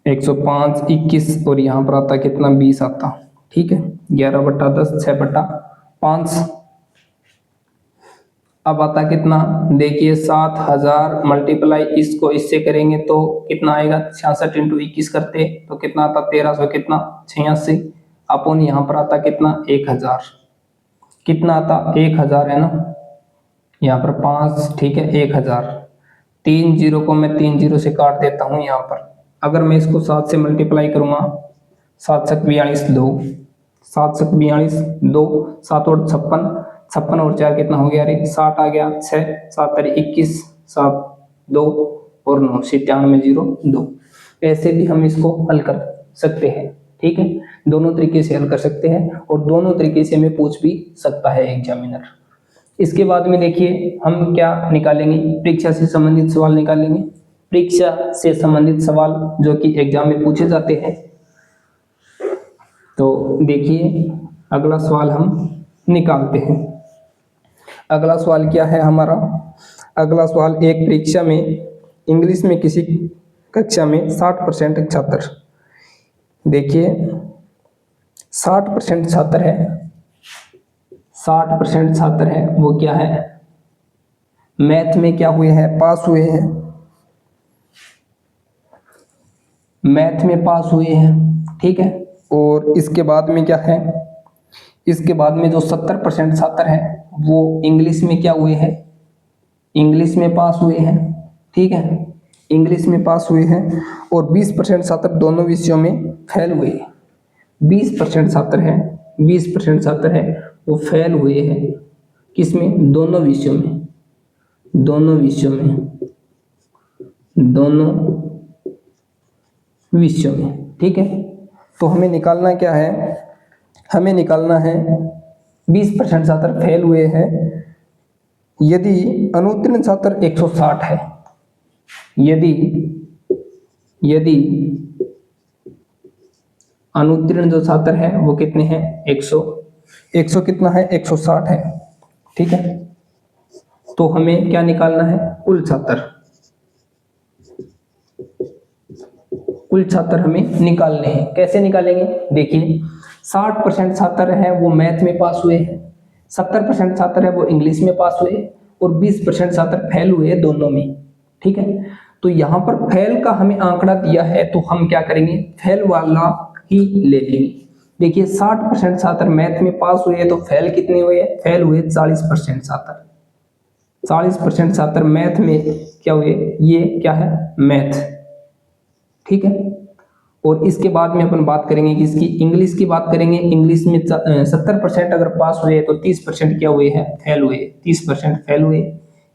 105, 21 और यहाँ पर आता कितना 20 आता। ठीक है, 11/10, 6/5। अब आता कितना, देखिए 7000 मल्टीप्लाई इसको इससे करेंगे तो कितना आएगा, 66 इंटू 21 करते तो कितना आता 1300 कितना 86 अपन, यहाँ पर आता कितना 1000, कितना आता 1000 है ना, यहाँ पर 5। ठीक है, 1000, 3 जीरो को मैं 3 जीरो से काट देता हूँ यहाँ पर। अगर मैं इसको 7 से मल्टीप्लाई करूँगा, 7 7 42 2, 7 7 42, 2 7 और 56, 56 और 4 कितना हो गया, अरे 60 आ गया, 6 7 अरे 21, 7 2 और 9 97 0 2। ऐसे भी हम इसको हल कर सकते हैं, ठीक है। दोनों तरीके से हल कर सकते हैं और दोनों तरीके से हमें पूछ भी सकता है एग्जामिनर। इसके बाद में देखिए हम क्या निकालेंगे, परीक्षा से संबंधित सवाल निकालेंगे। परीक्षा से संबंधित सवाल जो कि एग्जाम में पूछे जाते हैं। तो देखिए अगला सवाल हम निकालते हैं। अगला सवाल क्या है हमारा, अगला सवाल, एक परीक्षा में इंग्लिश में किसी कक्षा में 60% छात्र, देखिए 60% छात्र है, 60% छात्र है, वो क्या है, मैथ में क्या हुए हैं, पास हुए हैं, मैथ में पास हुए हैं, ठीक है। और इसके बाद में क्या है, इसके बाद में जो 70% छात्र हैं वो इंग्लिश में क्या हुए हैं, इंग्लिश में पास हुए हैं, ठीक है, इंग्लिश में पास हुए हैं। और 20% छात्र दोनों विषयों में फेल हुए हैं। 20% छात्र हैं, 20% छात्र हैं वो फेल हुए हैं, किसमें, दोनों विषयों में, दोनों विषयों में, दोनों विषयों में, ठीक है। तो हमें निकालना क्या है, हमें निकालना है 20% छात्र फेल हुए हैं, यदि अनुत्तीर्ण छात्र 160 है, यदि अनुत्तीर्ण जो छात्र है वो कितने हैं, 100 कितना है, 160 है, ठीक है। तो हमें क्या निकालना है, कुल छात्र, कुल छात्र हमें निकालने हैं। कैसे निकालेंगे, देखिए 60% छात्र हैं वो मैथ में पास हुए हैं, 70% छात्र है वो इंग्लिश में पास हुए और 20% छात्र फेल हुए दोनों में, ठीक है। तो यहाँ पर फेल का हमें आंकड़ा दिया है तो हम क्या करेंगे, फेल वाला ही ले लेंगे। देखिए 60% छात्र मैथ में पास हुए तो फेल कितने हुए, फेल हुए 40% छात्र, 40% छात्र मैथ में क्या हुए, ये क्या है, मैथ, ठीक है। और इसके बाद में अपन बात करेंगे कि इसकी इंग्लिश की बात करेंगे। इंग्लिश में 70% अगर पास हुए तो 30% क्या हुए हैं, फेल हुए, 30% फेल हुए।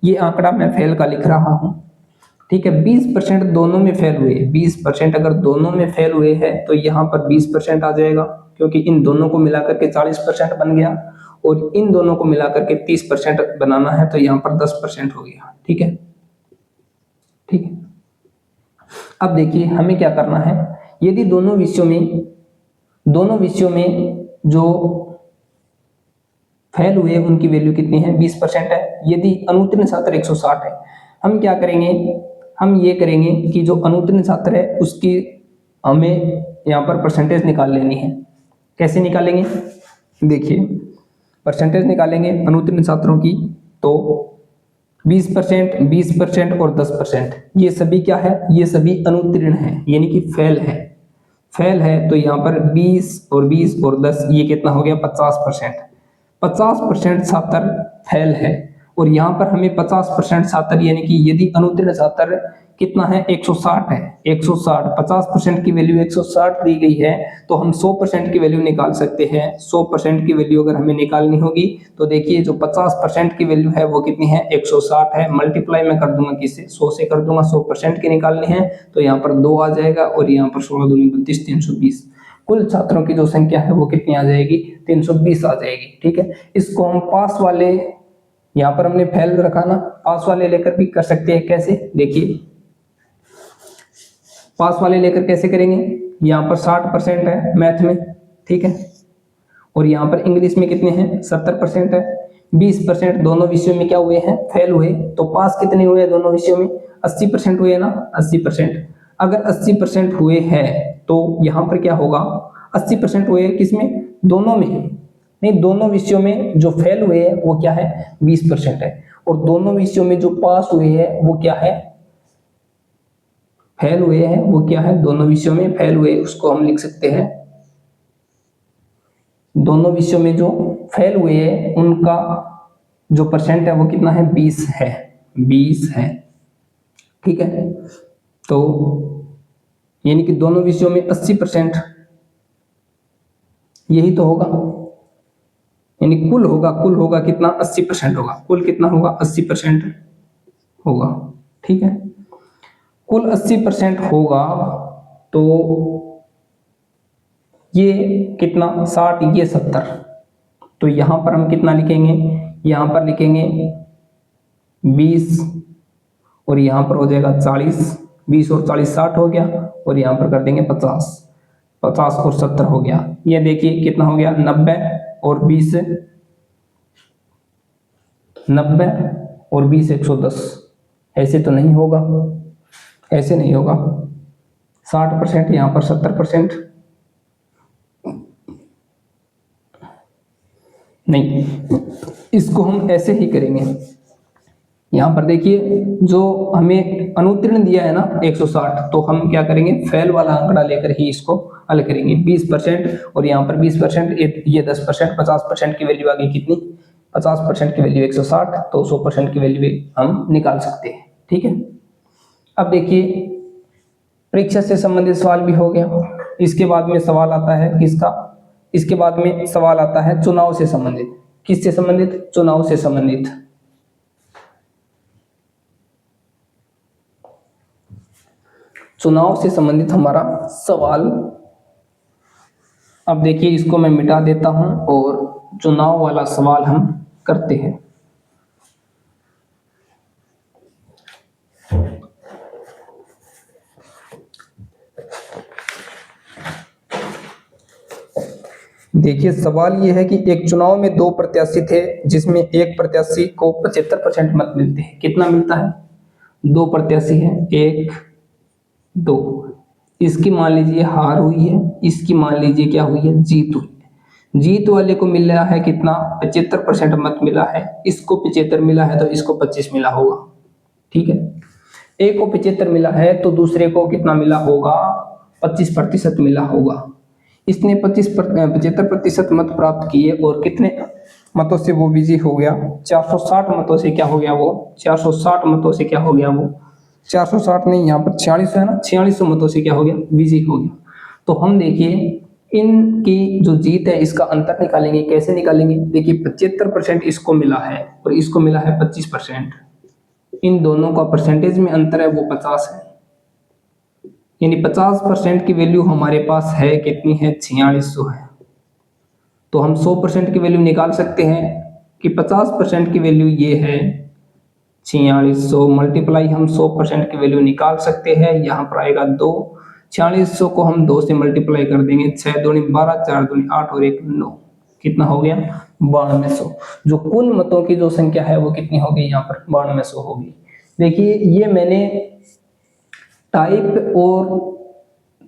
ये आंकड़ा मैं फेल का लिख रहा हूं, ठीक है। 20% दोनों में फेल हुए, 20% अगर दोनों में फेल हुए हैं तो यहाँ पर 20% आ जाएगा, क्योंकि इन दोनों को मिलाकर के 40% बन गया और इन दोनों को मिलाकर के 30% बनाना है तो यहाँ पर 10% हो गया, ठीक है, ठीक है। अब देखिए हमें क्या करना है, यदि दोनों विषयों में जो फेल हुए उनकी वैल्यू कितनी है, 20% है, यदि अनुत्तीर्ण छात्र 160 है, हम क्या करेंगे, हम ये करेंगे कि जो अनुत्तीर्ण छात्र है उसकी हमें यहाँ पर परसेंटेज निकाल लेनी है। कैसे निकालेंगे, देखिए परसेंटेज निकालेंगे अनुत्तीर्ण छात्रों की, तो 20%, 20% और 10%, ये सभी क्या है, ये सभी अनुत्तीर्ण है, यानी कि फेल है, फेल है। तो यहाँ पर 20 और 20 और 10 ये कितना हो गया, 50%, 50% छात्र फेल है। और यहाँ पर हमें 50% छात्र यानी कि यदि अनुत्तीर्ण छात्र कितना है, 160 है, 160, 50% की वैल्यू 160 दी गई है तो हम 100% की वैल्यू निकाल सकते हैं। 100% की वैल्यू अगर हमें निकालनी होगी तो देखिए जो 50% की वैल्यू है वो कितनी है, 160 है, मल्टीप्लाई में कर दूंगा किससे, 100 से कर दूंगा, 100% की निकालनी है तो यहाँ पर 2 आ जाएगा और यहाँ पर 16 दूनी 32, 320। कुल छात्रों की जो संख्या है वो कितनी आ जाएगी, 320 आ जाएगी, ठीक है। इसको हम पास वाले, यहाँ पर हमने फेल रखा ना, पास वाले लेकर भी कर सकते हैं। कैसे, देखिए पास वाले लेकर कैसे करेंगे, यहाँ पर 60% है मैथ में, ठीक है, और यहाँ पर इंग्लिश में कितने हैं, 70% है, 20% दोनों विषयों में क्या हुए हैं, फेल हुए, तो पास कितने हुए दोनों विषयों में, 80% हुए ना, 80%। अगर 80% हुए हैं तो यहाँ पर क्या होगा, 80% हुए किसमें, दोनों में, नहीं दोनों विषयों में जो फेल हुए हैं वो क्या है, 20% है, और दोनों विषयों में जो पास हुए हैं वो क्या है, फेल हुए हैं, वो क्या है, दोनों विषयों में फेल हुए, उसको हम लिख सकते हैं, दोनों विषयों में जो फेल हुए हैं उनका जो परसेंट है वो कितना है, 20 है, 20 है, ठीक है। तो यानी कि दोनों विषयों में 80%, यही तो होगा, यानी कुल होगा कितना, 80% होगा। कुल कितना होगा, 80% होगा। ठीक है, कुल 80% होगा तो ये कितना, 60, ये 70। तो यहां पर हम कितना लिखेंगे, यहां पर लिखेंगे 20 और यहां पर हो जाएगा 40। 20 और 40 60 हो गया, और यहां पर कर देंगे 50। 50 और 70 हो गया। ये देखिए कितना हो गया, 90 और 20 90 और 20 110। ऐसे तो नहीं होगा, ऐसे नहीं होगा। 60% यहाँ पर 70% नहीं, इसको हम ऐसे ही करेंगे। यहाँ पर देखिए जो हमें अनुत्तीर्ण दिया है ना 160, तो हम क्या करेंगे, फेल वाला आंकड़ा लेकर ही इसको हल करेंगे। 20% और यहाँ पर 20%, ये 10%, 50% की वैल्यू आ गई कितनी, 50% की वैल्यू 160, तो 100% की वैल्यू हम निकाल सकते हैं। ठीक है, अब देखिए परीक्षा से संबंधित सवाल भी हो गया। इसके बाद में सवाल आता है किसका, इसके बाद में सवाल आता है चुनाव से संबंधित। किससे संबंधित, चुनाव से संबंधित। चुनाव से संबंधित हमारा सवाल। अब देखिए इसको मैं मिटा देता हूं और चुनाव वाला सवाल हम करते हैं। देखिए सवाल यह है कि एक चुनाव में 2 प्रत्याशी थे, जिसमें एक प्रत्याशी को 75% मत मिलते हैं। कितना मिलता है, 2 प्रत्याशी हैं, 1 2। इसकी मान लीजिए हार हुई है, इसकी मान लीजिए क्या हुई है, जीत हुई है। जीत वाले को मिल रहा है कितना, 75% मत मिला है। इसको 75 मिला है तो इसको 25 मिला होगा। ठीक है, एक को 75 मिला है तो दूसरे को कितना मिला होगा, 25% मिला होगा। इसने 75% मत प्राप्त किए और कितने मतों से वो विजयी हो गया, 460 मतों से क्या हो गया वो, 460 मतों से क्या हो गया वो, 460 नहीं, यहाँ पर 46 है ना, 46 मतों से क्या हो गया, विजयी हो गया। तो हम देखिए इनकी जो जीत है इसका अंतर निकालेंगे। कैसे निकालेंगे, देखिए 75% इसको मिला है और इसको मिला है 25%। इन दोनों का परसेंटेज में अंतर है वो 50 है, यानी 50% की वैल्यू हमारे पास है कितनी है, 4600 है। तो हम 100% की वैल्यू निकाल सकते हैं कि 50% की वैल्यू ये है 4600, मल्टीप्लाई हम 100% की वैल्यू निकाल सकते हैं। यहाँ पर आएगा 2, 4600 को हम 2 से मल्टीप्लाई कर देंगे, 6 दूनी 12, 4 दूनी 8 और 1 9, कितना हो गया, 9200। जो कुल मतों की जो संख्या है वो कितनी होगी, यहाँ पर 9200 होगी। देखिए ये मैंने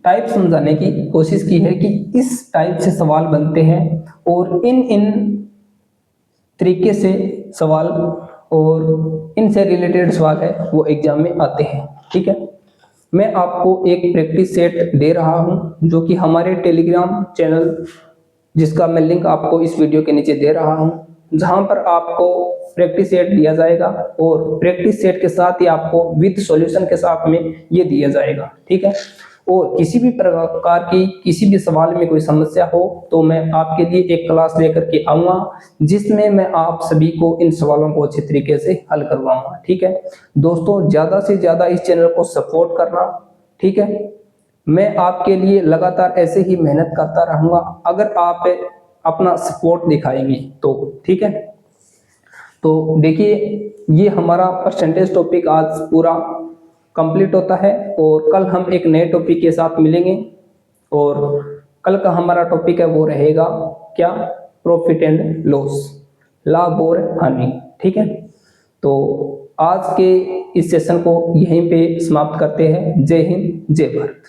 टाइप समझाने की कोशिश की है कि इस टाइप से सवाल बनते हैं और इन तरीके से सवाल और इनसे रिलेटेड सवाल है वो एग्जाम में आते हैं। ठीक है, मैं आपको एक प्रैक्टिस सेट दे रहा हूं जो कि हमारे टेलीग्राम चैनल, जिसका मैं लिंक आपको इस वीडियो के नीचे दे रहा हूं, जहां पर आपको प्रैक्टिस सेट दिया जाएगा और प्रैक्टिस सेट के साथ ही आपको विद सॉल्यूशन के साथ में ये दिया जाएगा। ठीक है, और किसी भी प्रकार की किसी भी सवाल में कोई समस्या हो तो मैं आपके लिए एक क्लास लेकर के आऊंगा, जिसमें मैं आप सभी को इन सवालों को अच्छे तरीके से हल करवाऊंगा। ठीक है दोस्तों, ज्यादा से ज्यादा इस चैनल को सपोर्ट करना। ठीक है, मैं आपके लिए लगातार ऐसे ही मेहनत करता रहूंगा अगर आप अपना सपोर्ट दिखाएंगे तो। ठीक है, तो देखिए ये हमारा परसेंटेज टॉपिक आज पूरा कंप्लीट होता है और कल हम एक नए टॉपिक के साथ मिलेंगे। और कल का हमारा टॉपिक है वो रहेगा क्या, प्रॉफिट एंड लॉस, लाभ और हानि। ठीक है, तो आज के इस सेशन को यहीं पे समाप्त करते हैं। जय हिंद, जय भारत।